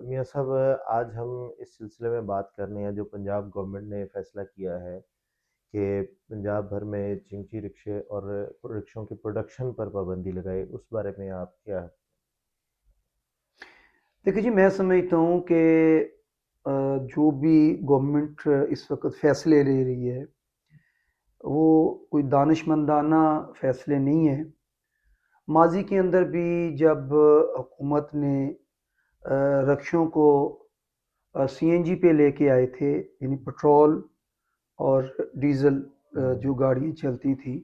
میاں صاحب، آج ہم اس سلسلے میں بات کرنے ہیں جو پنجاب گورنمنٹ نے فیصلہ کیا ہے کہ پنجاب بھر میں چنگچی رکشے اور رکشوں کی پروڈکشن پر پابندی لگائے، اس بارے میں آپ کیا؟ دیکھیے جی، میں سمجھتا ہوں کہ جو بھی گورنمنٹ اس وقت فیصلے لے رہی ہے وہ کوئی دانشمندانہ فیصلے نہیں ہیں۔ ماضی کے اندر بھی جب حکومت نے رکشوں کو سی این جی پہ لے کے آئے تھے، یعنی پٹرول اور ڈیزل جو گاڑیاں چلتی تھیں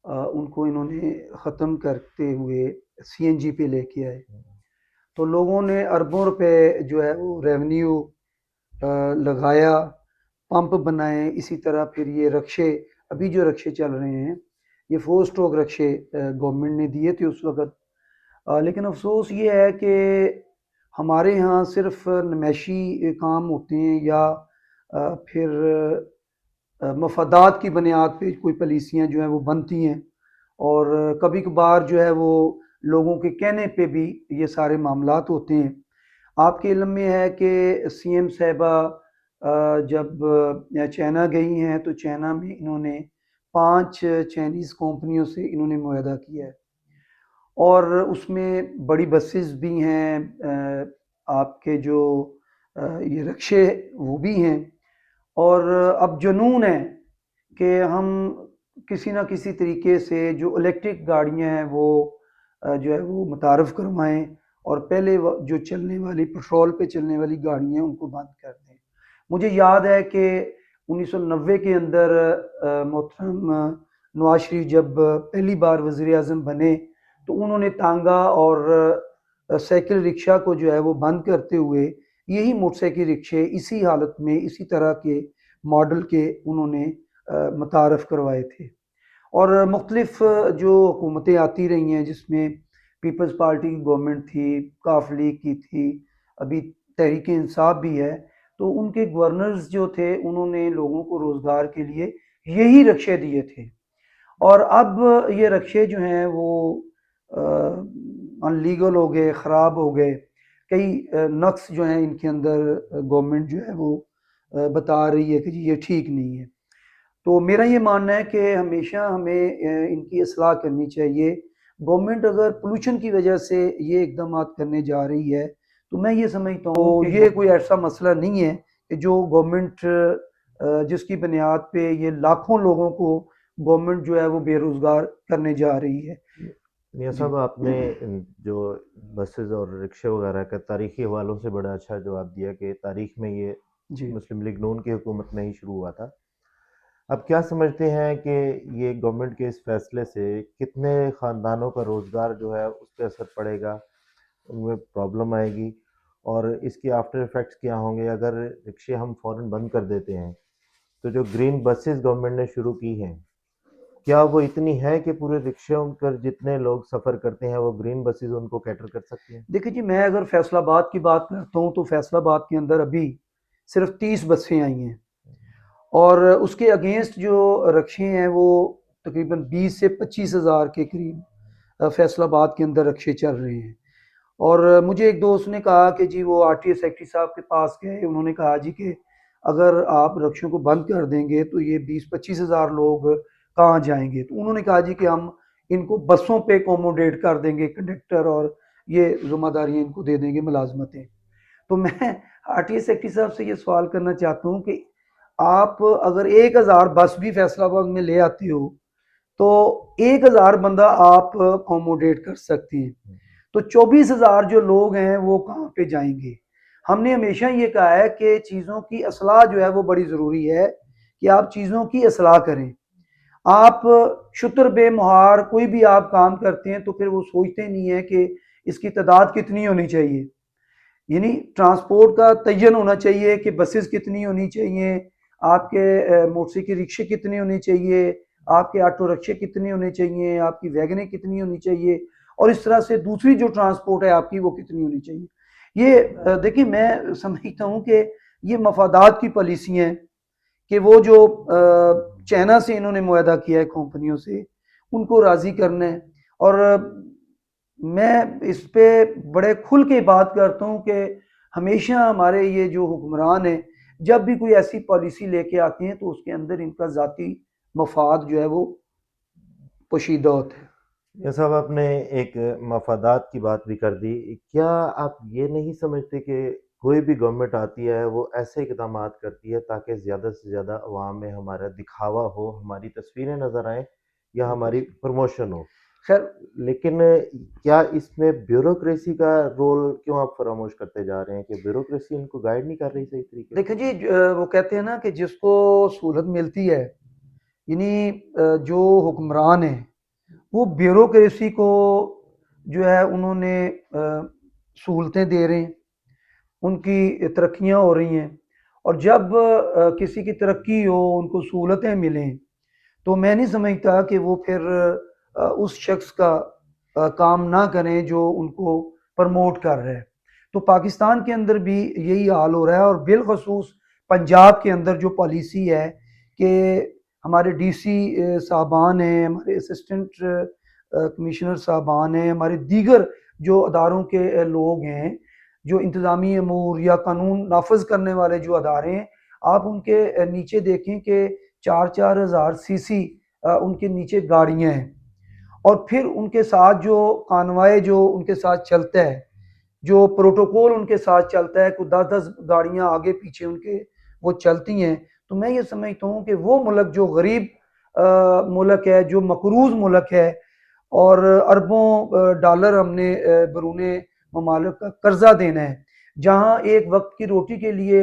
ان کو انہوں نے ختم کرتے ہوئے سی این جی پہ لے کے آئے، تو لوگوں نے اربوں روپے جو ہے وہ ریونیو لگایا، پمپ بنائے۔ اسی طرح پھر یہ رکشے، ابھی جو رکشے چل رہے ہیں یہ 4 اسٹروک رکشے گورنمنٹ نے دیے تھے اس وقت۔ لیکن افسوس یہ ہے کہ ہمارے ہاں صرف نمائشی کام ہوتے ہیں یا پھر مفادات کی بنیاد پہ کوئی پالیسیاں جو ہیں وہ بنتی ہیں، اور کبھی کبھار جو ہے وہ لوگوں کے کہنے پہ بھی یہ سارے معاملات ہوتے ہیں۔ آپ کے علم میں ہے کہ سی ایم صاحبہ جب چائنا گئی ہیں تو چائنا میں انہوں نے 5 چائنیز کمپنیوں سے انہوں نے معاہدہ کیا ہے، اور اس میں بڑی بسز بھی ہیں، آپ کے جو یہ رکشے وہ بھی ہیں، اور اب جنون ہے کہ ہم کسی نہ کسی طریقے سے جو الیکٹرک گاڑیاں ہیں وہ جو ہے وہ متعارف کروائیں، اور پہلے جو چلنے والی پٹرول پہ چلنے والی گاڑیاں ہیں ان کو بند کر دیں۔ مجھے یاد ہے کہ 1990 کے اندر محترم نواز شریف جب پہلی بار وزیر اعظم بنے تو انہوں نے تانگا اور سائیکل رکشہ کو جو ہے وہ بند کرتے ہوئے یہی موٹر سائیکل رکشے اسی حالت میں اسی طرح کے ماڈل کے انہوں نے متعارف کروائے تھے۔ اور مختلف جو حکومتیں آتی رہی ہیں جس میں پیپلز پارٹی کی گورنمنٹ تھی، کاف لیگ کی تھی، ابھی تحریک انصاف بھی ہے، تو ان کے گورنرز جو تھے انہوں نے لوگوں کو روزگار کے لیے یہی رکشے دیے تھے، اور اب یہ رکشے جو ہیں وہ ان لیگل ہو گئے، خراب ہو گئے۔ کئی نقص جو ہیں ان کے اندر گورنمنٹ جو ہے وہ بتا رہی ہے کہ جی یہ ٹھیک نہیں ہے۔ تو میرا یہ ماننا ہے کہ ہمیشہ ہمیں ان کی اصلاح کرنی چاہیے۔ گورنمنٹ اگر پولوشن کی وجہ سے یہ اقدامات کرنے جا رہی ہے تو میں یہ سمجھتا ہوں کہ یہ کوئی ایسا مسئلہ نہیں ہے کہ جو گورنمنٹ جس کی بنیاد پہ یہ لاکھوں لوگوں کو گورنمنٹ جو ہے وہ بے روزگار کرنے جا رہی ہے۔ میاں جی صاحب، آپ نے جو بسز اور رکشے وغیرہ کا تاریخی حوالوں سے بڑا اچھا جواب دیا کہ تاریخ میں یہ جی مسلم لیگ نون کی حکومت میں ہی شروع ہوا تھا۔ اب کیا سمجھتے ہیں کہ یہ گورنمنٹ کے اس فیصلے سے کتنے خاندانوں کا روزگار جو ہے اس پہ اثر پڑے گا، ان میں پرابلم آئے گی، اور اس کے آفٹر ایفیکٹس کیا ہوں گے اگر رکشے ہم فوراً بند کر دیتے ہیں؟ تو جو گرین بسز گورنمنٹ نے شروع کی ہیں، کیا وہ اتنی ہے کہ پورے رکشوں پر جتنے لوگ سفر کرتے ہیں وہ گرین بسز ان کو کیٹر کر سکتی ہیں؟ دیکھیں جی، میں اگر فیصل آباد کی بات کرتا ہوں تو فیصل آباد کے اندر ابھی صرف 30 بسیں آئی ہیں، اور اس کے اگینسٹ جو رکشے ہیں وہ تقریباً 20 سے 25 ہزار کے قریب فیصل آباد کے اندر رکشے چل رہے ہیں۔ اور مجھے ایک دوست نے کہا کہ جی وہ آر ٹی او سیکٹری صاحب کے پاس گئے، انہوں نے کہا جی کہ اگر آپ رکشوں کو بند کر دیں گے تو یہ 20-25 ہزار لوگ کہاں جائیں گے؟ تو انہوں نے کہا جی کہ ہم ان کو بسوں پہ کوموڈیٹ کر دیں گے، کنڈکٹر اور یہ ذمہ داریاں ان کو دے دیں گے، ملازمتیں۔ تو میں آر ٹی او سیکٹری صاحب سے یہ سوال کرنا چاہتا ہوں کہ آپ اگر 1000 بس بھی فیصل آباد میں لے آتے ہو تو 1000 بندہ آپ کوموڈیٹ کر سکتے ہیں، تو 24,000 جو لوگ ہیں وہ کہاں پہ جائیں گے؟ ہم نے ہمیشہ یہ کہا ہے کہ چیزوں کی اصلاح جو ہے وہ بڑی ضروری ہے، کہ آپ چیزوں کی اصلاح کریں۔ آپ شتر بے مہار کوئی بھی آپ کام کرتے ہیں تو پھر وہ سوچتے نہیں ہے کہ اس کی تعداد کتنی ہونی چاہیے، یعنی ٹرانسپورٹ کا تعین ہونا چاہیے کہ بسز کتنی ہونی چاہیے، آپ کے موٹر سائیکل رکشے کتنے ہونے چاہیے، آپ کے آٹو رکشے کتنے ہونے چاہیے، آپ کی ویگنیں کتنی ہونی چاہیے، اور اس طرح سے دوسری جو ٹرانسپورٹ ہے آپ کی وہ کتنی ہونی چاہیے۔ یہ دیکھیں، میں سمجھتا ہوں کہ یہ مفادات کی پالیسیاں ہیں کہ وہ جو چائنا سے انہوں نے معاہدہ کیا ہے کمپنیوں سے، ان کو راضی کرنا ہے۔ اور میں اس پہ بڑے کھل کے بات کرتا ہوں کہ ہمیشہ ہمارے یہ جو حکمران ہیں جب بھی کوئی ایسی پالیسی لے کے آتے ہیں تو اس کے اندر ان کا ذاتی مفاد جو ہے وہ پوشیدہ ہوتا ہے۔ یہ صاحب آپ نے ایک مفادات کی بات بھی کر دی، کیا آپ یہ نہیں سمجھتے کہ کوئی بھی گورنمنٹ آتی ہے وہ ایسے اقدامات کرتی ہے تاکہ زیادہ سے زیادہ عوام میں ہمارا دکھاوا ہو، ہماری تصویریں نظر آئیں یا بالکل ہماری صحیح۔ پروموشن ہو، خیر لیکن کیا اس میں بیوروکریسی کا رول کیوں آپ فراموش کرتے جا رہے ہیں کہ بیوروکریسی ان کو گائیڈ نہیں کر رہی صحیح طریقے سے؟ دیکھیں جی وہ کہتے ہیں نا کہ جس کو سہولت ملتی ہے، یعنی جو حکمران ہیں وہ بیوروکریسی کو جو ہے انہوں نے سہولتیں دے رہے ہیں، ان کی ترقیاں ہو رہی ہیں، اور جب کسی کی ترقی ہو ان کو سہولتیں ملیں تو میں نہیں سمجھتا کہ وہ پھر اس شخص کا کام نہ کریں جو ان کو پرموٹ کر رہے ہیں۔ تو پاکستان کے اندر بھی یہی حال ہو رہا ہے، اور بالخصوص پنجاب کے اندر جو پالیسی ہے کہ ہمارے ڈی سی صاحبان ہیں، ہمارے اسسٹنٹ کمشنر صاحبان ہیں، ہمارے دیگر جو اداروں کے لوگ ہیں، جو انتظامی امور یا قانون نافذ کرنے والے جو ادارے ہیں، آپ ان کے نیچے دیکھیں کہ 4,000 سی سی ان کے نیچے گاڑیاں ہیں، اور پھر ان کے ساتھ جو کانوائے جو ان کے ساتھ چلتا ہے، جو پروٹوکول ان کے ساتھ چلتا ہے کہ 10 گاڑیاں آگے پیچھے ان کے وہ چلتی ہیں، تو میں یہ سمجھتا ہوں کہ وہ ملک جو غریب ملک ہے، جو مقروض ملک ہے، اور اربوں ڈالر ہم نے بیرون ممالک کا قرضہ دینا ہے، جہاں ایک وقت کی روٹی کے لیے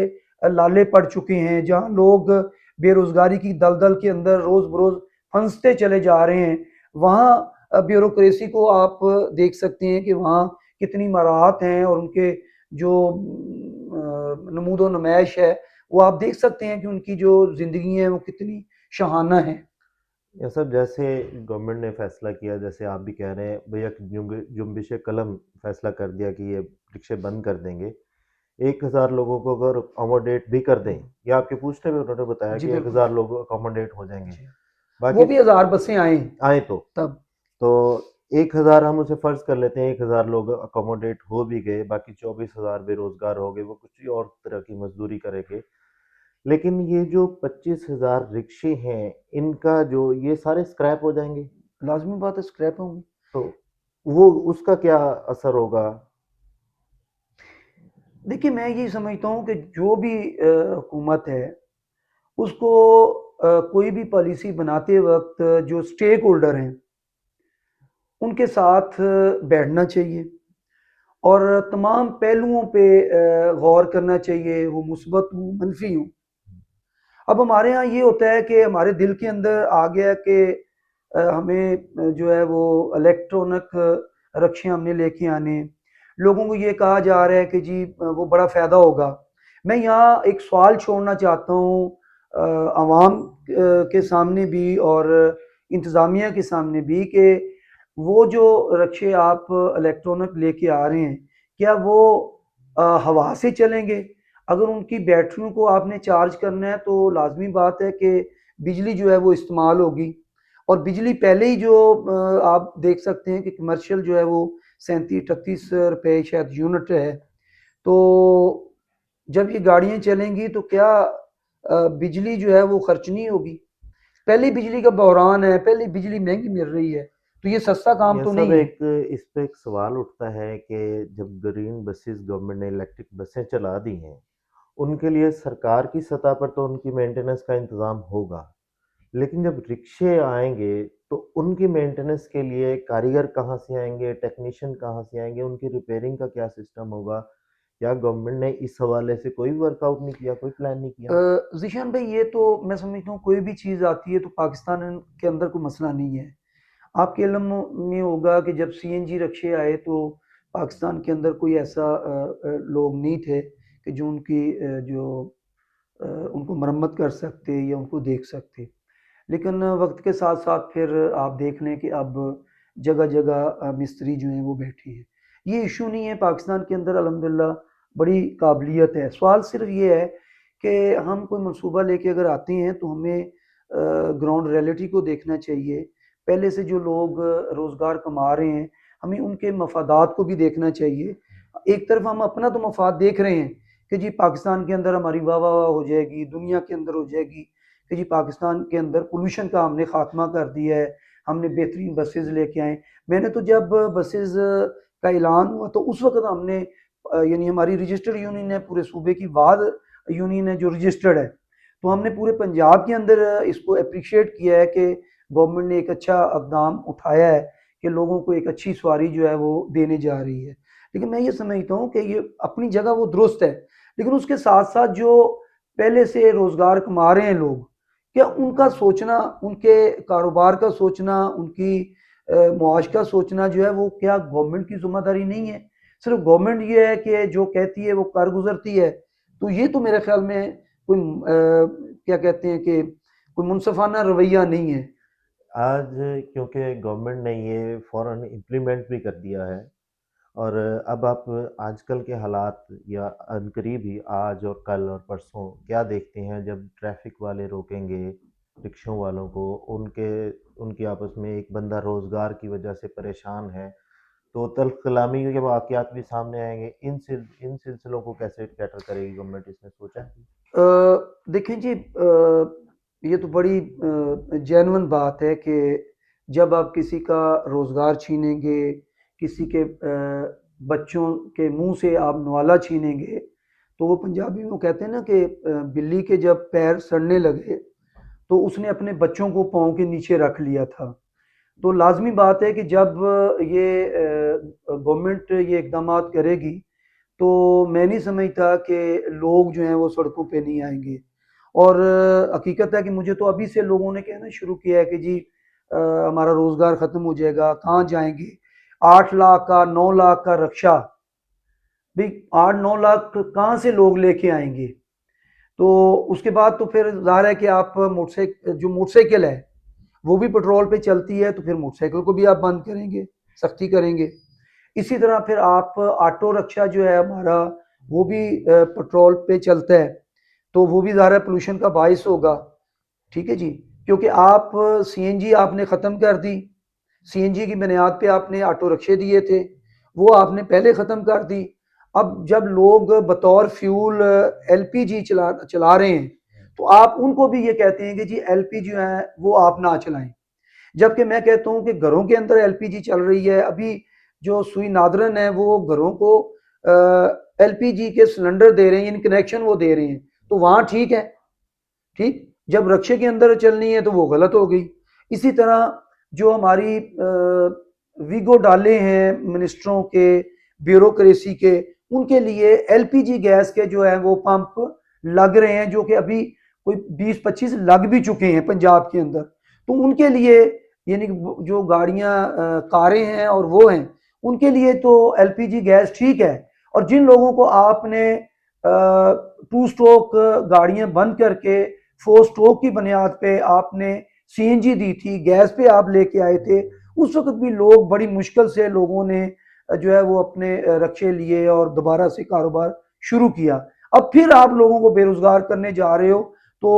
لالے پڑ چکے ہیں، جہاں لوگ بے روزگاری کی دلدل کے اندر روز بروز پھنستے چلے جا رہے ہیں، وہاں بیوروکریسی کو آپ دیکھ سکتے ہیں کہ وہاں کتنی مراعات ہیں، اور ان کے جو نمود و نمائش ہے وہ آپ دیکھ سکتے ہیں کہ ان کی جو زندگی ہیں وہ کتنی شاہانہ ہیں۔ یہ سب جیسے گورنمنٹ نے فیصلہ کیا، جیسے آپ بھی کہہ رہے ہیں بھئی ایک جنبش قلم فیصلہ کر دیا کہ یہ رکشے بند کر دیں گے، 1,000 لوگوں کو اگر اکوموڈیٹ بھی کر دیں، یا آپ کے پوچھنے میں انہوں نے بتایا جی کہ بالکل 1,000 لوگ اکوموڈیٹ ہو جائیں گے، جی، وہ باقی بھی 1000 بسیں آئیں آئیں تب۔ تو 1,000 ہم اسے فرض کر لیتے ہیں، 1,000 لوگ اکوموڈیٹ ہو بھی گئے، باقی 24,000 بے روزگار ہو گئے، وہ کچھ اور طرح کی مزدوری کریں گے، لیکن یہ جو 25,000 رکشے ہیں ان کا جو یہ سارے اسکریپ ہو جائیں گے، لازمی بات ہے اسکریپ ہوں گی۔ تو وہ اس کا کیا اثر ہوگا؟ دیکھیے میں یہ سمجھتا ہوں کہ جو بھی حکومت ہے اس کو کوئی بھی پالیسی بناتے وقت جو سٹیک ہولڈر ہیں ان کے ساتھ بیٹھنا چاہیے، اور تمام پہلوؤں پہ غور کرنا چاہیے، وہ مثبت ہوں منفی ہوں۔ اب ہمارے ہاں یہ ہوتا ہے کہ ہمارے دل کے اندر آ گیا کہ ہمیں جو ہے وہ الیکٹرونک رکشے ہم نے لے کے آنے ہیں، لوگوں کو یہ کہا جا رہا ہے کہ جی وہ بڑا فائدہ ہوگا۔ میں یہاں ایک سوال چھوڑنا چاہتا ہوں عوام کے سامنے بھی اور انتظامیہ کے سامنے بھی، کہ وہ جو رکشے آپ الیکٹرونک لے کے آ رہے ہیں کیا وہ ہوا سے چلیں گے؟ اگر ان کی بیٹریوں کو آپ نے چارج کرنا ہے تو لازمی بات ہے کہ بجلی جو ہے وہ استعمال ہوگی، اور بجلی پہلے ہی جو آپ دیکھ سکتے ہیں کہ کمرشل جو ہے وہ 37-38 روپے شاید یونٹ ہے، تو جب یہ گاڑیاں چلیں گی تو کیا بجلی جو ہے وہ خرچ نہیں ہوگی؟ پہلی بجلی کا بحران ہے، پہلی بجلی مہنگی مل رہی ہے، تو یہ سستا کام یہ تو سب نہیں ہے۔ ایک اس پہ ایک سوال اٹھتا ہے کہ جب گرین بسز گورنمنٹ نے الیکٹرک بسیں چلا دی ہیں، ان کے لیے سرکار کی سطح پر تو ان کی مینٹیننس کا انتظام ہوگا، لیکن جب رکشے آئیں گے تو ان کی مینٹیننس کے لیے کاریگر کہاں سے آئیں گے، ٹیکنیشین کہاں سے آئیں گے، ان کی ریپیئرنگ کا کیا سسٹم ہوگا؟ کیا گورنمنٹ نے اس حوالے سے کوئی ورک آؤٹ نہیں کیا، کوئی پلان نہیں کیا؟ ذیشان بھائی یہ تو میں سمجھتا ہوں کوئی بھی چیز آتی ہے تو پاکستان کے اندر کوئی مسئلہ نہیں ہے۔ آپ کے علم میں ہوگا کہ جب سی این جی رکشے آئے تو پاکستان کے اندر کوئی ایسا لوگ نہیں تھے کہ جو ان کی جو ان کو مرمت کر سکتے یا ان کو دیکھ سکتے، لیکن وقت کے ساتھ ساتھ پھر آپ دیکھ لیں کہ اب جگہ جگہ مستری جو ہیں وہ بیٹھے ہیں۔ یہ ایشو نہیں ہے، پاکستان کے اندر الحمدللہ بڑی قابلیت ہے۔ سوال صرف یہ ہے کہ ہم کوئی منصوبہ لے کے اگر آتے ہیں تو ہمیں گراؤنڈ ریئلٹی کو دیکھنا چاہیے، پہلے سے جو لوگ روزگار کما رہے ہیں ہمیں ان کے مفادات کو بھی دیکھنا چاہیے، ایک طرف ہم اپنا تو مفاد دیکھ رہے ہیں کہ جی پاکستان کے اندر ہماری واہ واہ ہو جائے گی، دنیا کے اندر ہو جائے گی کہ جی پاکستان کے اندر پولوشن کا ہم نے خاتمہ کر دیا ہے، ہم نے بہترین بسیز لے کے آئے. میں نے تو جب بسیز کا اعلان ہوا تو اس وقت ہم نے یعنی ہماری رجسٹرڈ یونین ہے پورے صوبے کی، واد یونین ہے جو رجسٹرڈ ہے، تو ہم نے پورے پنجاب کے اندر اس کو اپریشیٹ کیا ہے کہ گورنمنٹ نے ایک اچھا اقدام اٹھایا ہے کہ لوگوں کو ایک اچھی سواری جو ہے وہ دینے جا رہی ہے. لیکن میں یہ سمجھتا ہوں کہ یہ اپنی جگہ وہ درست ہے، لیکن اس کے ساتھ ساتھ جو پہلے سے روزگار کما رہے ہیں لوگ، کیا ان کا سوچنا، ان کے کاروبار کا سوچنا، ان کی معاش کا سوچنا جو ہے وہ کیا گورنمنٹ کی ذمہ داری نہیں ہے؟ صرف گورنمنٹ یہ ہے کہ جو کہتی ہے وہ کر گزرتی ہے. تو یہ تو میرے خیال میں کوئی کیا کہتے ہیں کہ کوئی منصفانہ رویہ نہیں ہے. آج کیونکہ گورنمنٹ نے یہ فوراً امپلیمنٹ بھی کر دیا ہے، اور اب آپ آج کل کے حالات یا عنقریب ہی آج اور کل اور پرسوں کیا دیکھتے ہیں جب ٹریفک والے روکیں گے رکشوں والوں کو، ان کی آپس میں ایک بندہ روزگار کی وجہ سے پریشان ہے تو تلخ کلامی کے واقعات بھی سامنے آئیں گے. ان سلسلوں کو کیسے کیٹر کرے گی گورنمنٹ، اس نے سوچا ہے؟ دیکھیں جی، یہ تو بڑی جینون بات ہے کہ جب آپ کسی کا روزگار چھینیں گے، کسی کے بچوں کے منہ سے آپ نوالا چھینیں گے، تو وہ پنجابی میں کہتے ہیں نا کہ بلی کے جب پیر سڑنے لگے تو اس نے اپنے بچوں کو پاؤں کے نیچے رکھ لیا تھا. تو لازمی بات ہے کہ جب یہ گورنمنٹ یہ اقدامات کرے گی تو میں نہیں سمجھتا کہ لوگ جو ہیں وہ سڑکوں پہ نہیں آئیں گے. اور حقیقت ہے کہ مجھے تو ابھی سے لوگوں نے کہنا شروع کیا ہے کہ جی ہمارا روزگار ختم ہو جائے گا، کہاں جائیں گے؟ 8 لاکھ کا 9 لاکھ کا رکشہ، بھائی 8-9 لاکھ کہاں سے لوگ لے کے آئیں گے؟ تو اس کے بعد تو پھر ظاہر ہے کہ آپ جو موٹر سائیکل ہے وہ بھی پٹرول پہ چلتی ہے، تو پھر موٹر سائیکل کو بھی آپ بند کریں گے، سختی کریں گے. اسی طرح پھر آپ آٹو رکشہ جو ہے ہمارا وہ بھی پٹرول پہ چلتا ہے، تو وہ بھی ظاہر پولوشن کا باعث ہوگا. ٹھیک ہے جی، کیونکہ آپ سی این جی آپ نے ختم کر دی، سی این جی کی بنیاد پہ آپ نے آٹو رکشے دیے تھے، وہ آپ نے پہلے ختم کر دی. اب جب لوگ بطور فیول ایل پی جی چلا رہے ہیں تو آپ ان کو بھی یہ کہتے ہیں کہ جی ایل پی جی ہے وہ آپ نہ چلائیں، جبکہ میں کہتا ہوں کہ گھروں کے اندر ایل پی جی چل رہی ہے. ابھی جو سوئی نادرن ہے وہ گھروں کو ایل پی جی کے سلنڈر دے رہے ہیں، یعنی کنیکشن وہ دے رہے ہیں، تو وہاں ٹھیک ہے. ٹھیک، جب رکشے کے اندر چلنی ہے تو وہ غلط ہو گئی. اسی طرح جو ہماری ویگو ڈالے ہیں منسٹروں کے، بیوروکریسی کے، ان کے لیے ایل پی جی گیس کے جو ہے وہ پمپ لگ رہے ہیں، جو کہ ابھی کوئی 20-25 لگ بھی چکے ہیں پنجاب کے اندر. تو ان کے لیے یعنی جو گاڑیاں کاریں ہیں اور وہ ہیں ان کے لیے تو ایل پی جی گیس ٹھیک ہے. اور جن لوگوں کو آپ نے 2 سٹروک گاڑیاں بند کر کے 4 سٹروک کی بنیاد پہ آپ نے سی این جی دی تھی، گیس پہ آپ لے کے آئے تھے، اس وقت بھی لوگ بڑی مشکل سے لوگوں نے جو ہے وہ اپنے رکشے لیے اور دوبارہ سے کاروبار شروع کیا. اب پھر آپ لوگوں کو بے روزگار کرنے جا رہے ہو، تو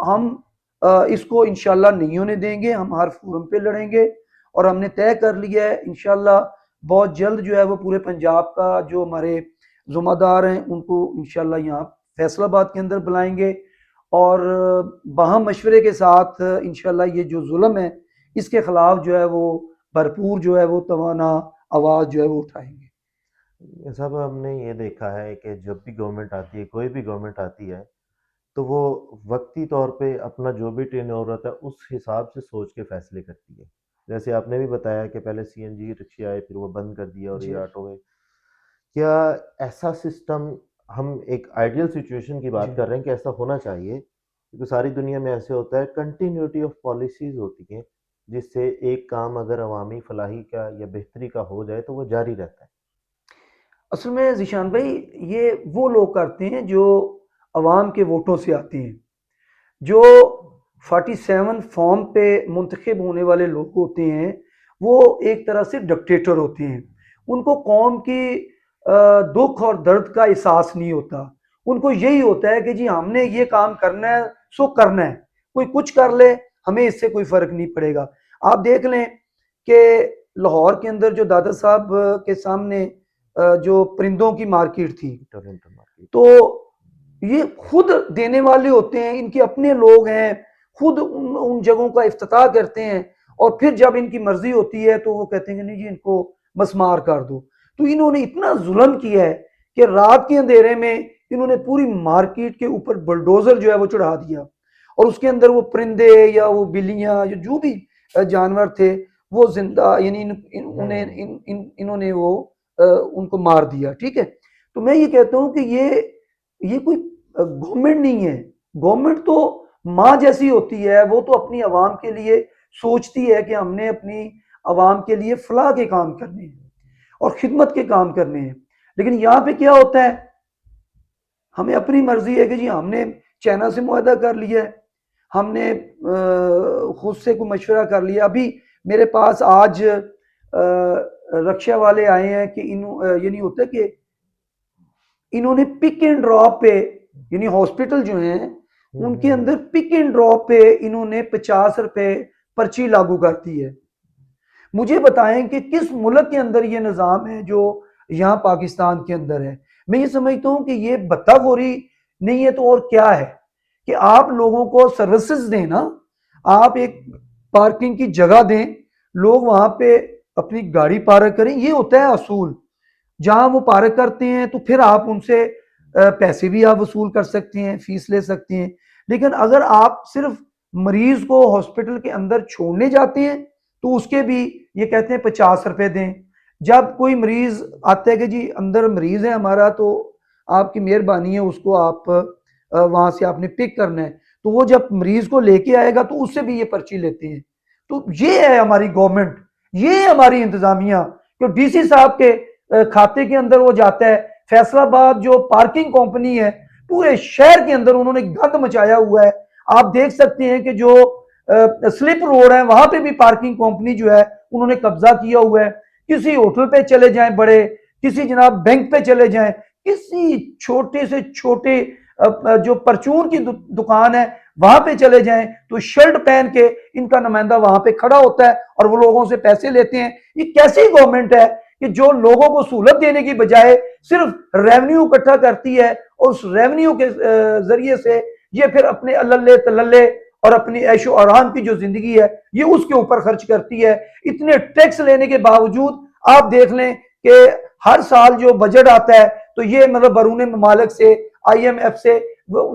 ہم اس کو انشاءاللہ نہیں ہونے دیں گے. ہم ہر فورم پہ لڑیں گے اور ہم نے طے کر لیا ہے انشاءاللہ بہت جلد جو ہے وہ پورے پنجاب کا جو ہمارے ذمہ دار ہیں ان کو انشاءاللہ یہاں فیصل آباد کے اندر بلائیں گے، اور باہم مشورے کے ساتھ انشاءاللہ یہ جو ظلم ہے اس کے خلاف جو ہے وہ بھرپور جو ہے وہ توانا آواز جو ہے وہ اٹھائیں گے. صاحب ہم نے یہ دیکھا ہے کہ جب بھی گورنمنٹ آتی ہے، کوئی بھی گورنمنٹ آتی ہے، تو وہ وقتی طور پہ اپنا جو بھی ٹرین اوور ہوتا ہے اس حساب سے سوچ کے فیصلے کرتی ہے. جیسے آپ نے بھی بتایا کہ پہلے سی این جی رکشے آئے، پھر وہ بند کر دیا اور جی یہ آٹو گئے. کیا ایسا سسٹم، ہم ایک آئیڈیل سچویشن کی جی بات کر رہے ہیں کہ ایسا ہونا چاہیے، کیونکہ ساری دنیا میں ایسے ہوتا ہے، کنٹینیوٹی آف پالیسیز ہوتی ہیں جس سے ایک کام اگر عوامی فلاحی کا یا بہتری کا ہو جائے تو وہ جاری رہتا ہے. اصل میں ذیشان بھائی یہ وہ لوگ کرتے ہیں جو عوام کے ووٹوں سے آتے ہیں، جو 47 فارم پہ منتخب ہونے والے لوگ ہوتے ہیں وہ ایک طرح سے ڈکٹیٹر ہوتے ہیں. ان کو قوم کی دکھ اور درد کا احساس نہیں ہوتا. ان کو یہی ہوتا ہے کہ جی ہم نے یہ کام کرنا ہے سو کرنا ہے، کوئی کچھ کر لے ہمیں اس سے کوئی فرق نہیں پڑے گا. آپ دیکھ لیں کہ لاہور کے اندر جو دادا صاحب کے سامنے جو پرندوں کی مارکیٹ تھی، ٹورنٹو مارکیٹ. تو یہ خود دینے والے ہوتے ہیں، ان کے اپنے لوگ ہیں، خود ان جگہوں کا افتتاح کرتے ہیں، اور پھر جب ان کی مرضی ہوتی ہے تو وہ کہتے ہیں کہ نہیں جی ان کو مسمار کر دو. تو انہوں نے اتنا ظلم کیا ہے کہ رات کے اندھیرے میں انہوں نے پوری مارکیٹ کے اوپر بلڈوزر جو ہے وہ چڑھا دیا، اور اس کے اندر وہ پرندے یا وہ بلیاں یا جو بھی جانور تھے وہ زندہ، یعنی انہوں نے وہ ان کو مار دیا. ٹھیک ہے، تو میں یہ کہتا ہوں کہ یہ کوئی گورنمنٹ نہیں ہے. گورنمنٹ تو ماں جیسی ہوتی ہے، وہ تو اپنی عوام کے لیے سوچتی ہے کہ ہم نے اپنی عوام کے لیے فلاح کے کام کرنے ہیں اور خدمت کے کام کرنے ہیں. لیکن یہاں پہ کیا ہوتا ہے، ہمیں اپنی مرضی ہے کہ جی ہم نے چائنا سے معاہدہ کر لیا ہے، ہم نے خود سے کوئی مشورہ کر لیا. ابھی میرے پاس آج رکشہ والے آئے ہیں کہ یہ نہیں ہوتا کہ انہوں نے پک اینڈ ڈراپ پہ، یعنی ہاسپٹل جو ہیں ان کے اندر پک اینڈ ڈراپ پہ انہوں نے 50 روپے پرچی لاگو کرتی ہے. مجھے بتائیں کہ کس ملک کے اندر یہ نظام ہے جو یہاں پاکستان کے اندر ہے؟ میں یہ سمجھتا ہوں کہ یہ بتا خوری نہیں ہے تو اور کیا ہے کہ آپ لوگوں کو سروسز دیں نا، آپ ایک پارکنگ کی جگہ دیں، لوگ وہاں پہ اپنی گاڑی پارک کریں. یہ ہوتا ہے اصول. جہاں وہ پارک کرتے ہیں تو پھر آپ ان سے پیسے بھی آپ وصول کر سکتے ہیں، فیس لے سکتے ہیں. لیکن اگر آپ صرف مریض کو ہاسپٹل کے اندر چھوڑنے جاتے ہیں تو اس کے بھی یہ کہتے ہیں 50 روپے دیں. جب کوئی مریض آتا ہے کہ جی اندر مریض ہے ہمارا تو آپ کی مہربانی ہے اس کو آپ وہاں سے آپ نے پک کرنا ہے، تو وہ جب مریض کو لے کے آئے گا تو اس سے بھی یہ پرچی لیتے ہیں. تو یہ ہے ہماری گورنمنٹ، یہ ہے ہماری انتظامیہ. کہ ڈی سی صاحب کے کھاتے کے اندر وہ جاتا ہے. فیصل آباد جو پارکنگ کمپنی ہے پورے شہر کے اندر انہوں نے گند مچایا ہوا ہے. آپ دیکھ سکتے ہیں کہ جو سلپ روڈ ہے وہاں پہ بھی پارکنگ کمپنی جو ہے انہوں نے قبضہ کیا ہوا ہے. کسی ہوٹل پہ چلے جائیں بڑے، کسی جناب بینک پہ چلے جائیں، کسی چھوٹے سے چھوٹے جو پرچون کی دکان ہے وہاں پہ چلے جائیں تو شرٹ پہن کے ان کا نمائندہ وہاں پہ کھڑا ہوتا ہے اور وہ لوگوں سے پیسے لیتے ہیں. یہ کیسی گورنمنٹ ہے کہ جو لوگوں کو سہولت دینے کی بجائے صرف ریونیو اکٹھا کرتی ہے اور اس ریونیو کے ذریعے سے یہ پھر اپنے اللہ تللے اور اپنی عیش و آرام کی جو زندگی ہے یہ اس کے اوپر خرچ کرتی ہے. اتنے ٹیکس لینے کے باوجود آپ دیکھ لیں کہ ہر سال جو بجٹ آتا ہے تو یہ مطلب بیرون ممالک سے، آئی ایم ایف سے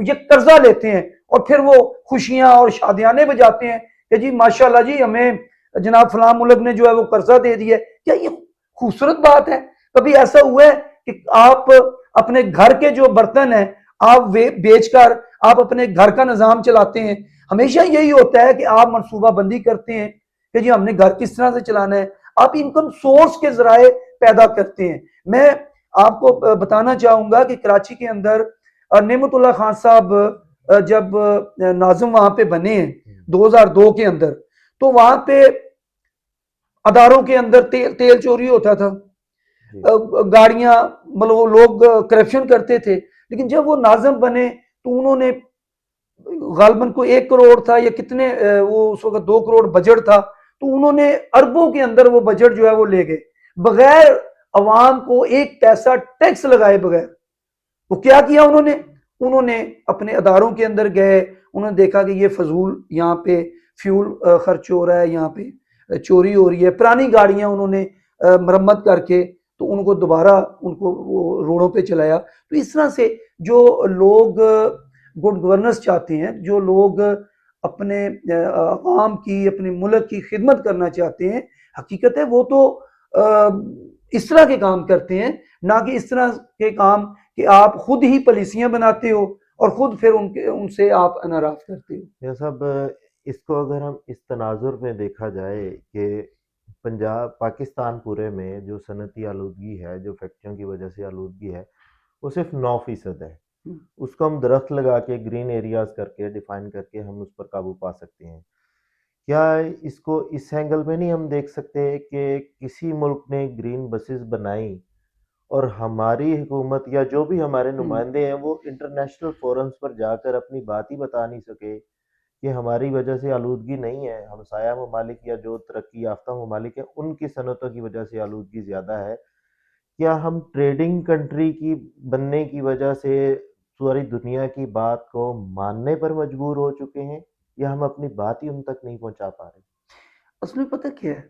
یہ قرضہ لیتے ہیں اور پھر وہ خوشیاں اور شادیانے بجاتے ہیں کہ جی ماشاءاللہ جی ہمیں جناب فلاں ملک نے جو ہے وہ قرضہ دے دیا. کیا یہ خوبصورت بات ہے؟ کبھی ایسا ہوا ہے کہ آپ اپنے گھر کے جو برتن ہیں آپ بیچ کر آپ اپنے گھر کا نظام چلاتے ہیں؟ ہمیشہ یہی ہوتا ہے کہ آپ منصوبہ بندی کرتے ہیں کہ جی ہم نے گھر کس طرح سے چلانا ہے. آپ انکم سورس کے ذرائع پیدا کرتے ہیں. میں آپ کو بتانا چاہوں گا کہ کراچی کے اندر نعمت اللہ خان صاحب جب ناظم وہاں پہ بنے ہیں 2002 کے اندر، تو وہاں پہ اداروں کے اندر تیل چوری ہوتا تھا، گاڑیاں مطلب وہ لوگ کرپشن کرتے تھے. لیکن جب وہ ناظم بنے تو انہوں نے غالباً کو 1 کروڑ تھا یا کتنے وہ اس وقت 2 کروڑ بجٹ تھا، تو انہوں نے اربوں کے اندر وہ بجٹ جو ہے وہ لے گئے بغیر عوام کو ایک پیسہ ٹیکس لگائے بغیر. وہ کیا انہوں نے اپنے اداروں کے اندر گئے، انہوں نے دیکھا کہ یہ فضول یہاں پہ فیول خرچ ہو رہا ہے، یہاں پہ چوری ہو رہی ہے. پرانی گاڑیاں انہوں نے مرمت کر کے تو ان کو دوبارہ ان کو وہ روڈوں پہ چلایا. تو اس طرح سے جو لوگ گڈ گورننس چاہتے ہیں، جو لوگ اپنے عوام کی، اپنے ملک کی خدمت کرنا چاہتے ہیں، حقیقت ہے وہ تو اس طرح کے کام کرتے ہیں، نہ کہ اس طرح کے کام کہ آپ خود ہی پالیسیاں بناتے ہو اور خود پھر ان سے آپ انحراف کرتے ہو. یہ سب اس کو اگر ہم اس تناظر میں دیکھا جائے کہ پنجاب پاکستان پورے میں جو صنعتی آلودگی ہے، جو فیکٹریوں کی وجہ سے آلودگی ہے، وہ صرف 9% ہے. اس کو ہم درخت لگا کے گرین ایریاز کر کے ڈیفائن کر کے ہم اس پر قابو پا سکتے ہیں. کیا اس کو اس اینگل میں نہیں ہم دیکھ سکتے کہ کسی ملک نے گرین بسز بنائی اور ہماری حکومت یا جو بھی ہمارے نمائندے ہیں وہ انٹرنیشنل فورمز پر جا کر اپنی بات ہی بتا نہیں سکے کہ ہماری وجہ سے آلودگی نہیں ہے، ہمسایہ ممالک یا جو ترقی یافتہ ممالک ہیں ان کی صنعتوں کی وجہ سے آلودگی زیادہ ہے. کیا ہم ٹریڈنگ کنٹری کی بننے کی وجہ سے ساری دنیا کی بات کو ماننے پر مجبور ہو چکے ہیں، یا ہم اپنی بات ہی ان تک نہیں پہنچا پا رہے؟ اصل میں پتہ کیا ہے،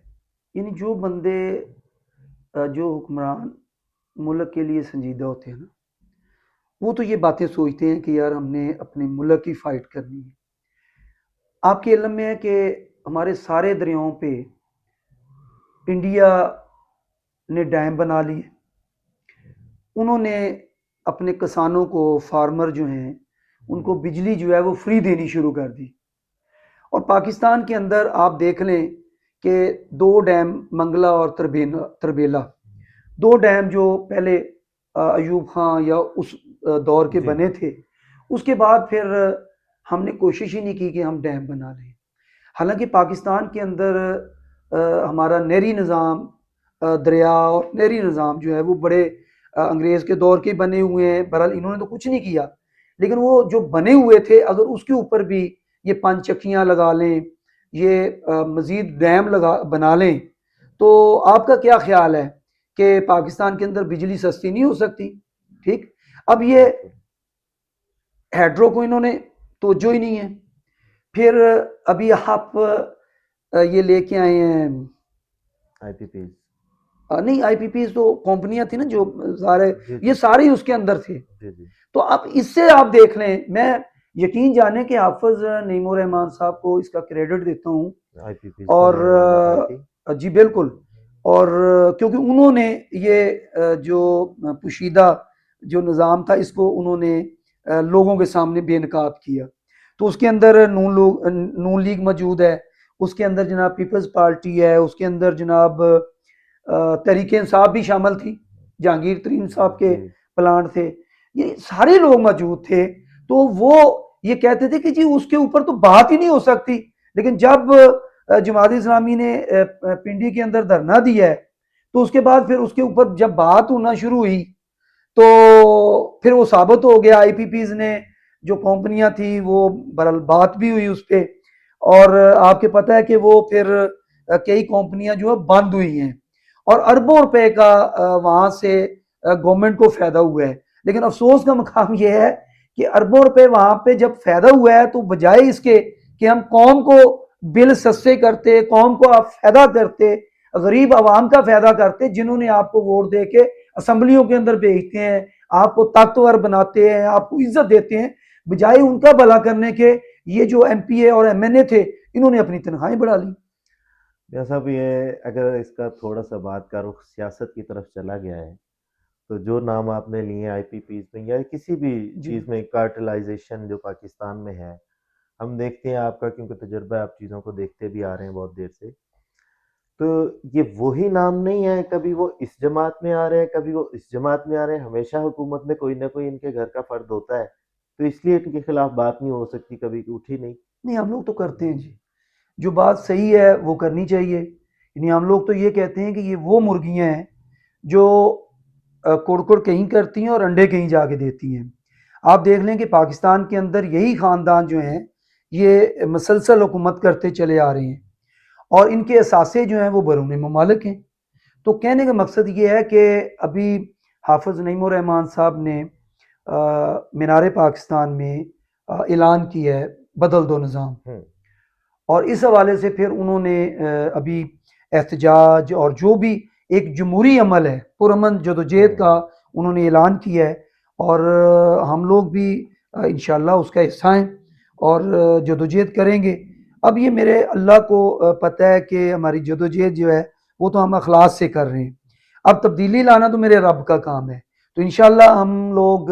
یعنی جو بندے جو حکمران ملک کے لیے سنجیدہ ہوتے ہیں نا، وہ تو یہ باتیں سوچتے ہیں کہ یار ہم نے اپنے ملک کی فائٹ کرنی ہے۔ آپ کے علم میں ہے کہ ہمارے سارے دریاؤں پہ انڈیا نے ڈیم بنا لیے، انہوں نے اپنے کسانوں کو، فارمر جو ہیں ان کو بجلی جو ہے وہ فری دینی شروع کر دی۔ اور پاکستان کے اندر آپ دیکھ لیں کہ 2 ڈیم منگلہ اور تربیلا، 2 ڈیم جو پہلے ایوب خان یا اس دور کے جی بنے تھے، اس کے بعد پھر ہم نے کوشش ہی نہیں کی کہ ہم ڈیم بنا لیں۔ حالانکہ پاکستان کے اندر ہمارا نہری نظام، دریا اور نہری نظام جو ہے وہ بڑے انگریز کے دور کے بنے ہوئے ہیں۔ بہرحال انہوں نے تو کچھ نہیں کیا، لیکن وہ جو بنے ہوئے تھے اگر اس کے اوپر بھی یہ 5 چکیاں لگا لیں، یہ مزید ڈیم بنا لیں، تو آپ کا کیا خیال ہے کہ پاکستان کے اندر بجلی سستی نہیں ہو سکتی؟ ٹھیک، اب یہ بالکل ہیڈرو کو انہوں نے توجہ ہی نہیں ہے۔ پھر ابھی آپ یہ لے کے آئے ہیں آئی پی پیز۔ نہیں، آئی پی پیز تو کمپنیاں تھیں نا جو سارے، جی یہ جی سارے اس کے اندر تھے۔ جی جی تو اب اس سے آپ دیکھ لیں، میں یقین جانے کہ حافظ نعیم الرحمان صاحب کو اس کا کریڈٹ دیتا ہوں، آئی پی پیز اور بنانے کا تھی۔ جی بالکل، اور کیونکہ انہوں نے یہ جو پوشیدہ جو نظام تھا اس کو انہوں نے لوگوں کے سامنے بے نقاب کیا۔ تو اس کے اندر نون لیگ موجود ہے، اس کے اندر جناب پیپلز پارٹی ہے، اس کے اندر جناب تحریک انصاف بھی شامل تھی، جہانگیر ترین صاحب کے جی پلانٹ تھے، یہ سارے لوگ موجود تھے۔ تو وہ یہ کہتے تھے کہ جی اس کے اوپر تو بات ہی نہیں ہو سکتی، لیکن جب جماعت اسلامی نے پنڈی کے اندر دھرنا دیا ہے تو اس کے بعد پھر اس کے اوپر جب بات ہونا شروع ہوئی تو پھر وہ ثابت ہو گیا۔ آئی پی پیز نے جو کمپنیاں تھیں وہ برحال بات بھی ہوئی اس پہ، اور آپ کے پتہ ہے کہ وہ پھر کئی کمپنیاں جو ہے بند ہوئی ہیں، اور اربوں روپے کا وہاں سے گورنمنٹ کو فائدہ ہوا ہے۔ لیکن افسوس کا مقام یہ ہے کہ اربوں روپے وہاں پہ جب فائدہ ہوا ہے تو بجائے اس کے کہ ہم قوم کو بل سستے کرتے، قوم کو آپ فائدہ کرتے، غریب عوام کا فائدہ کرتے، جنہوں نے آپ کو ووٹ دے کے اسمبلیوں کے اندر بھیجتے ہیں، آپ کو طاقتور بناتے ہیں، آپ کو عزت دیتے ہیں، بجائے ان کا بھلا کرنے کے یہ جو ایم پی اے اور ایم این اے تھے انہوں نے اپنی تنخواہیں بڑھا لی۔ میاں صاحب، یہ اگر اس کا تھوڑا سا بات کا رخ سیاست کی طرف چلا گیا ہے تو جو نام آپ نے لیے آئی پی پیز میں یا کسی بھی جی چیز میں کارٹلائزیشن جو پاکستان میں ہے، ہم دیکھتے ہیں آپ کا کیونکہ تجربہ ہے، آپ چیزوں کو دیکھتے بھی آ رہے ہیں بہت دیر سے، تو یہ وہی نام نہیں ہے، کبھی وہ اس جماعت میں آ رہے ہیں کبھی وہ اس جماعت میں آ رہے ہیں، ہمیشہ حکومت میں کوئی نہ کوئی ان کے گھر کا فرد ہوتا ہے، تو اس لیے ان کے خلاف بات نہیں ہو سکتی، کبھی اٹھی نہیں۔ نہیں، ہم لوگ تو کرتے ہیں جی، جو بات صحیح ہے وہ کرنی چاہیے۔ یعنی ہم لوگ تو یہ کہتے ہیں کہ یہ وہ مرغیاں ہیں جو کوڑ کہیں کرتی ہیں اور انڈے کہیں جا کے دیتی ہیں۔ آپ دیکھ لیں کہ پاکستان کے اندر یہی خاندان جو ہیں یہ مسلسل حکومت کرتے چلے آ رہے ہیں، اور ان کے اثاثے جو ہیں وہ بیرون ممالک ہیں۔ تو کہنے کا مقصد یہ ہے کہ ابھی حافظ نعیم الرحمان صاحب نے مینار پاکستان میں اعلان کیا ہے بدل دو نظام، اور اس حوالے سے پھر انہوں نے ابھی احتجاج اور جو بھی ایک جمہوری عمل ہے پرامن جدوجہد کا انہوں نے اعلان کیا ہے، اور ہم لوگ بھی انشاءاللہ اس کا حصہ ہیں اور جدوجہد کریں گے۔ اب یہ میرے اللہ کو پتہ ہے کہ ہماری جدوجہد جو ہے وہ تو ہم اخلاص سے کر رہے ہیں، اب تبدیلی لانا تو میرے رب کا کام ہے۔ تو انشاءاللہ ہم لوگ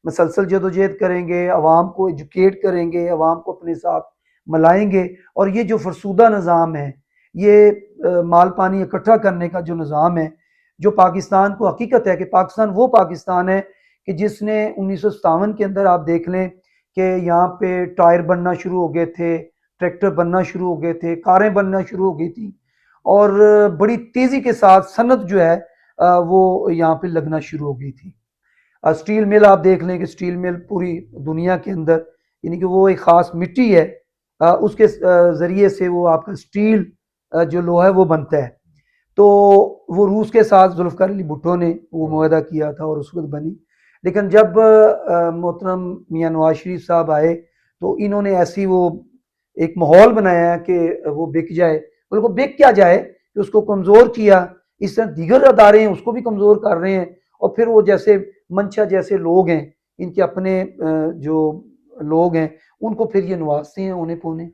مسلسل جدوجہد کریں گے، عوام کو ایجوکیٹ کریں گے، عوام کو اپنے ساتھ ملائیں گے، اور یہ جو فرسودہ نظام ہے، یہ مال پانی اکٹھا کرنے کا جو نظام ہے، جو پاکستان کو حقیقت ہے کہ پاکستان وہ پاکستان ہے کہ جس نے 1957 کے اندر آپ دیکھ لیں کہ یہاں پہ ٹائر بننا شروع ہو گئے تھے، ٹریکٹر بننا شروع ہو گئے تھے، کاریں بننا شروع ہو گئی تھیں، اور بڑی تیزی کے ساتھ صنعت جو ہے وہ یہاں پہ لگنا شروع ہو گئی تھی۔ سٹیل مل آپ دیکھ لیں کہ سٹیل مل پوری دنیا کے اندر، یعنی کہ وہ ایک خاص مٹی ہے، اس کے ذریعے سے وہ آپ کا سٹیل جو لوہا ہے وہ بنتا ہے۔ تو وہ روس کے ساتھ ذوالفقار علی بھٹو نے وہ معاہدہ کیا تھا اور اس وقت بنی. لیکن جب محترم میاں نواز شریف صاحب آئے تو انہوں نے ایسی وہ ایک ماحول بنایا کہ وہ بک جائے. بلکہ بک کیا جائے کہ اس کو کمزور کیا. اس طرح دیگر ادارے ہیں اس کو بھی کمزور کر رہے ہیں. اور پھر وہ جیسے منشا جیسے لوگ ہیں ان کے اپنے جو لوگ ہیں ان کو پھر یہ نوازتے ہیں اونے پونے.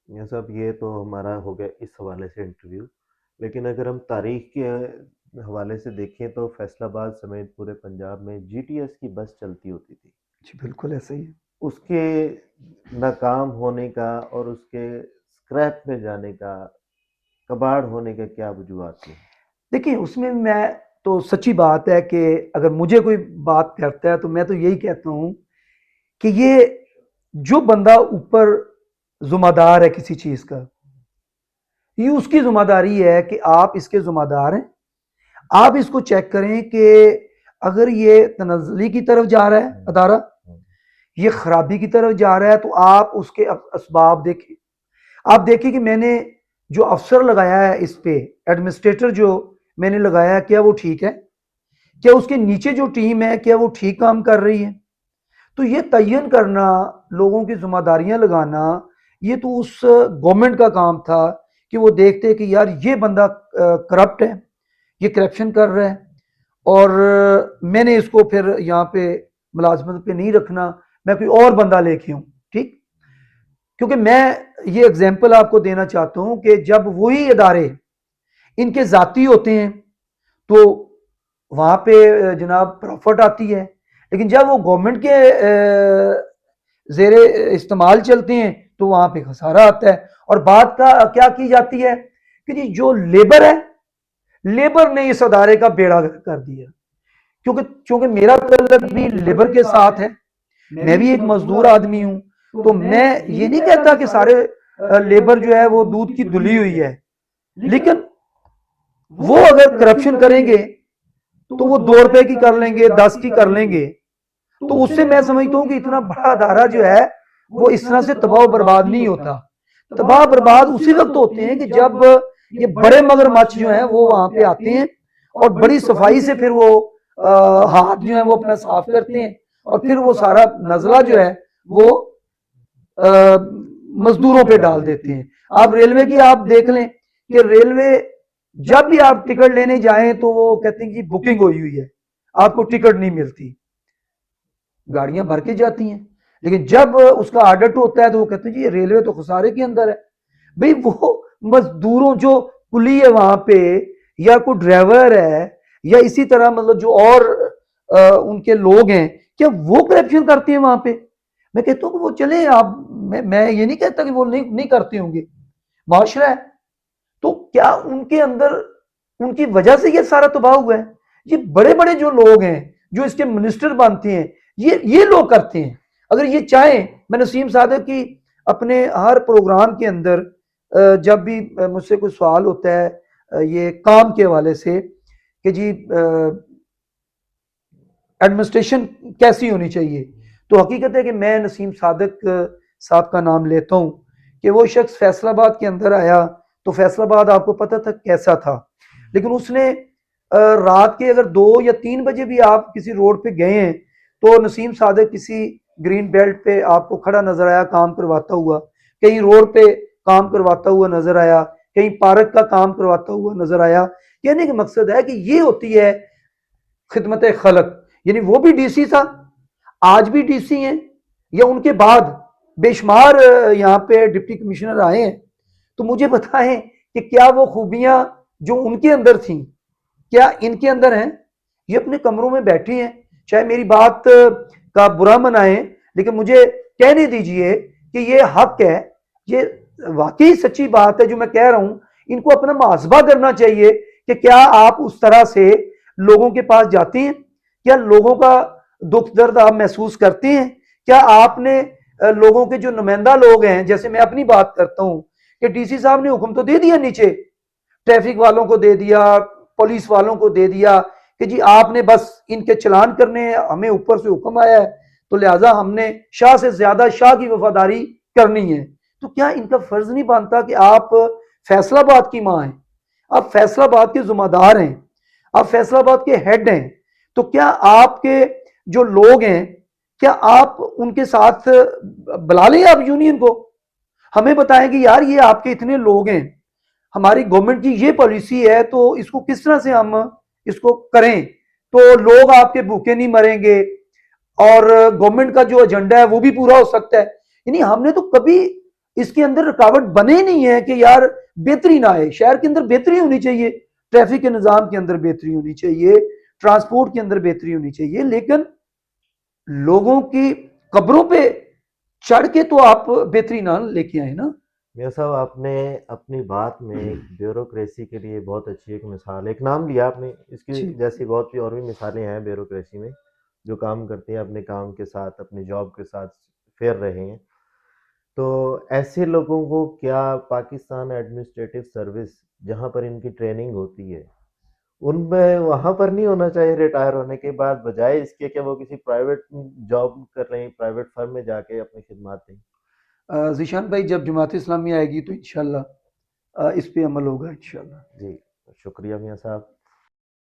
یہ سب یہ تو ہمارا ہو گیا اس حوالے سے انٹرویو. لیکن اگر ہم تاریخ کے حوالے سے دیکھیں تو فیصل آباد سمیت پورے پنجاب میں جی ٹی ایس کی بس چلتی ہوتی تھی. جی بالکل ایسا ہی ہے. اس کے ناکام ہونے کا اور اس کے اسکریپ میں جانے کا کباڑ ہونے کا کیا وجوہات ہیں؟ دیکھیں اس میں تو سچی بات ہے کہ اگر مجھے کوئی بات کرتا ہے تو میں تو یہی کہتا ہوں کہ یہ جو بندہ اوپر ذمہ دار ہے کسی چیز کا یہ اس کی ذمہ داری ہے کہ آپ اس کے ذمہ دار ہیں. آپ اس کو چیک کریں کہ اگر یہ تنزلی کی طرف جا رہا ہے ادارہ یہ خرابی کی طرف جا رہا ہے تو آپ اس کے اسباب دیکھیں. آپ دیکھیں کہ میں نے جو افسر لگایا ہے اس پہ ایڈمنسٹریٹر جو میں نے لگایا ہے کیا وہ ٹھیک ہے؟ کیا اس کے نیچے جو ٹیم ہے کیا وہ ٹھیک کام کر رہی ہے؟ تو یہ تعین کرنا لوگوں کی ذمہ داریاں لگانا یہ تو اس گورنمنٹ کا کام تھا کہ وہ دیکھتے کہ یار یہ بندہ کرپٹ ہے یہ کرپشن کر رہا ہے اور میں نے اس کو پھر یہاں پہ ملازمت پہ نہیں رکھنا میں کوئی اور بندہ لے کے ہوں. ٹھیک. کیونکہ میں یہ اگزامپل آپ کو دینا چاہتا ہوں کہ جب وہی ادارے ان کے ذاتی ہوتے ہیں تو وہاں پہ جناب پروفٹ آتی ہے. لیکن جب وہ گورنمنٹ کے زیر استعمال چلتے ہیں تو وہاں پہ خسارہ آتا ہے. اور بات کا کیا کی جاتی ہے کہ جی جو لیبر ہے لیبر نے اس ادارے کا بیڑا کر دیا. کیونکہ میرا تعلق بھی لیبر کے ساتھ ہے. میں بھی ایک مزدور آدمی ہوں. تو میں یہ نہیں کہتا کہ سارے لیبر جو ہے وہ دودھ کی دھلی ہوئی ہے. لیکن وہ اگر کرپشن کریں گے تو وہ 2 روپے کی کر لیں گے 10 کی کر لیں گے. تو اس سے میں سمجھتا ہوں کہ اتنا بڑا ادارہ جو ہے وہ اس طرح سے تباہ و برباد نہیں ہوتا. تباہ برباد اسی وقت ہوتے ہیں کہ جب یہ بڑے مگر مچھ جو ہیں وہ وہاں پہ آتے ہیں اور بڑی صفائی سے پھر وہ ہاتھ جو ہیں وہ اپنا صاف کرتے ہیں اور پھر وہ سارا نزلہ جو ہے وہ مزدوروں پہ ڈال دیتے ہیں. آپ ریلوے کی آپ دیکھ لیں کہ ریلوے جب بھی آپ ٹکٹ لینے جائیں تو وہ کہتے ہیں کہ بکنگ ہوئی ہے آپ کو ٹکٹ نہیں ملتی. گاڑیاں بھر کے جاتی ہیں لیکن جب اس کا آڈٹ ہوتا ہے تو وہ کہتے ہیں جی یہ ریلوے تو خسارے کے اندر ہے. بھئی وہ مزدوروں جو کلی ہے وہاں پہ یا کوئی ڈرائیور ہے یا اسی طرح مطلب جو اور ان کے لوگ ہیں کیا وہ کرپشن کرتے ہیں وہاں پہ؟ میں کہتا ہوں کہ وہ چلیں آپ میں یہ نہیں کہتا کہ وہ نہیں کرتے ہوں گے. معاشرہ ہے تو کیا ان کے اندر ان کی وجہ سے یہ سارا تباہ ہوا ہے؟ یہ بڑے بڑے جو لوگ ہیں جو اس کے منسٹر بنتے ہیں یہ لوگ کرتے ہیں. اگر یہ چاہیں میں نسیم صادق کی اپنے ہر پروگرام کے اندر جب بھی مجھ سے کوئی سوال ہوتا ہے یہ کام کے حوالے سے کہ جی ایڈمنسٹریشن کیسی ہونی چاہیے تو حقیقت ہے کہ میں نسیم صادق صاحب کا نام لیتا ہوں کہ وہ شخص فیصل آباد کے اندر آیا تو فیصل آباد آپ کو پتہ تھا کیسا تھا. لیکن اس نے رات کے اگر 2 یا 3 بجے بھی آپ کسی روڈ پہ گئے ہیں تو نسیم صادق کسی گرین بیلٹ پہ آپ کو کھڑا نظر آیا کام کرواتا ہوا. کہیں روڈ پہ کام کرواتا ہوا نظر آیا. کہیں پارک کا کام کرواتا ہوا نظر آیا. کہنے کا مقصد ہے کہ یہ ہوتی ہے خدمت خلق. یعنی وہ بھی ڈی سی تھا آج بھی ڈی سی ہیں یا ان کے بعد بے شمار یہاں پہ ڈپٹی کمشنر آئے ہیں. تو مجھے بتائیں کہ کیا وہ خوبیاں جو ان کے اندر تھیں کیا ان کے اندر ہیں؟ یہ اپنے کمروں میں بیٹھے ہیں. چاہے میری بات کا برا منائیں لیکن مجھے کہنے دیجئے کہ یہ حق ہے. یہ واقعی سچی بات ہے جو میں کہہ رہا ہوں. ان کو اپنا محاسبہ کرنا چاہیے کہ کیا آپ اس طرح سے لوگوں کے پاس جاتے ہیں؟ کیا لوگوں کا دکھ درد آپ محسوس کرتے ہیں؟ کیا آپ نے لوگوں کے جو نمائندہ لوگ ہیں جیسے میں اپنی بات کرتا ہوں کہ ڈی سی صاحب نے حکم تو دے دیا نیچے ٹریفک والوں کو دے دیا پولیس والوں کو دے دیا کہ جی آپ نے بس ان کے چلان کرنے ہیں ہمیں اوپر سے حکم آیا ہے تو لہٰذا ہم نے شاہ سے زیادہ شاہ کی وفاداری کرنی ہے. تو کیا ان کا فرض نہیں بنتا کہ آپ فیصل آباد کی ماں ہیں آپ فیصل آباد کے ذمہ دار ہیں، آپ فیصل آباد کے ہیڈ ہیں، تو کیا آپ کے جو لوگ ہیں کیا آپ ان کے ساتھ بلا لیں آپ یونین کو، ہمیں بتائیں کہ یار یہ آپ کے اتنے لوگ ہیں، ہماری گورنمنٹ کی یہ پالیسی ہے تو اس کو کس طرح سے ہم اس کو کریں تو لوگ آپ کے بھوکے نہیں مریں گے اور گورنمنٹ کا جو ایجنڈا ہے وہ بھی پورا ہو سکتا ہے۔ یعنی ہم نے تو کبھی اس کے اندر رکاوٹ بنے نہیں ہے کہ یار بہتری نہ آئے، شہر کے اندر بہتری ہونی چاہیے، ٹریفک کے نظام کے اندر بہتری ہونی چاہیے، ٹرانسپورٹ کے اندر بہتری ہونی چاہیے، لیکن لوگوں کی قبروں پہ چڑھ کے تو آپ بہتری نہ لے کے آئے نا۔ میاں صاحب آپ نے اپنی بات میں ایک بیوروکریسی کے لیے بہت اچھی ایک مثال، ایک نام لیا آپ نے، اس کی جی جیسی بہت سی اور بھی مثالیں ہیں بیوروکریسی میں جو کام کرتے ہیں اپنے کام کے ساتھ اپنی جاب کے ساتھ پھیر رہے ہیں، تو ایسے لوگوں کو کیا پاکستان ایڈمنسٹریٹو سروس جہاں پر ان کی ٹریننگ ہوتی ہے ان میں وہاں پر نہیں ہونا چاہیے ریٹائر ہونے کے بعد، بجائے اس کے کہ وہ کسی پرائیویٹ جاب کر رہے ہیں، پرائیویٹ فرم میں جا کے اپنی خدمات دیں؟ ذیشان بھائی جب جماعت اسلامی آئے گی تو انشاءاللہ اس پہ عمل ہوگا انشاءاللہ۔ جی شکریہ میاں صاحب۔